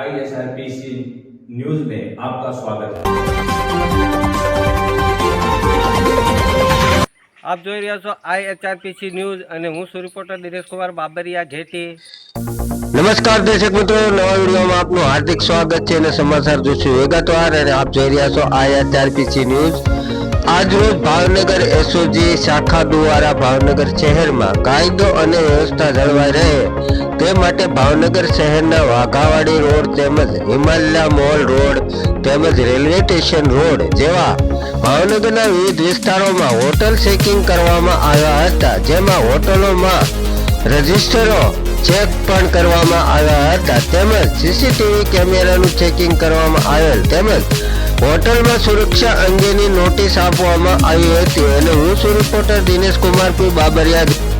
ISRPC news में आपका स्वागत है। આપ જોઈ રહ્યા છો ISRPC ન્યૂઝ અને હું છું રિપોર્ટર દિનેશ કુમાર બાબરિયા જેટી। નમસ્કાર દર્શક મિત્રો, નવા વિડીયોમાં આપનું હાર્દિક સ્વાગત છે અને સમાચાર જોશું વિગતવાર અને આપ જોઈ રહ્યા છો ISRPC ન્યૂઝ। આજ રોજ ભાવનગર SOG શાખા દ્વારા ભાવનગર શહેરમાં કાયદો અને વ્યવસ્થા જળવાઈ રહે તે માટે ભાવનગર શહેરના વાઘાવાડી રોડ તેમજ હિમાલય મોલ રોડ તેમજ રેલવે સ્ટેશન રોડ જેવા ભાવનગરના વિવિધ વિસ્તારોમાં હોટલ ચેકિંગ કરવામાં આવ્યા હતા, જેમાં હોટલોમાં રજિસ્ટરો ચેક પણ કરવામાં આવ્યા હતા તેમજ CCTV કેમેરાનું ચેકિંગ કરવામાં આવેલ તેમજ હોટલમાં સુરક્ષા અંગેની નોટિસ આપવામાં આવી હતી અને હું છું રિપોર્ટર દિનેશ કુમાર બાબરિયા।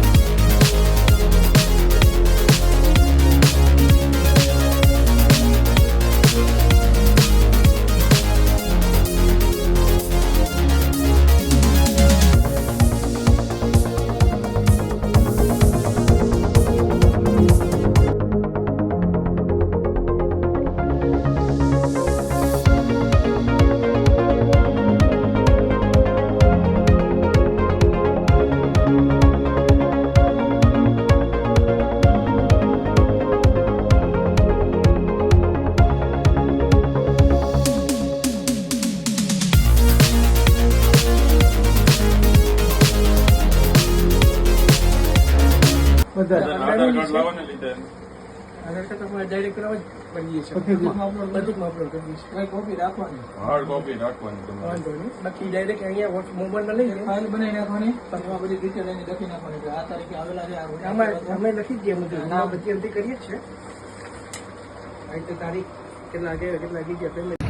આધાર કાર્ડ લાવવાને લીધે આધાર કાર્ડ તમારે ડાયરેક્ટ કરવા જ પડીએ છે, બધું અપલોડ કરીએ છીએ, કોપી રાખવાની, હાર્ડ કોપી રાખવાની તમારે, વાંધો નહીં, બાકી ડાયરેક્ટ અહીંયા મોબાઈલમાં લઈ ફાઇલ બનાવી નાખવાની, એમાં બધી ડિટેલ એની લખી નાખવાની કે આ તારીખે આવેલા છે, અમે લખી દઈએ બધું, ના બધી અંતિ કરીએ જ છે, તારીખ કેટલા વાગે કેટલા જગ્યા પેમેન્ટ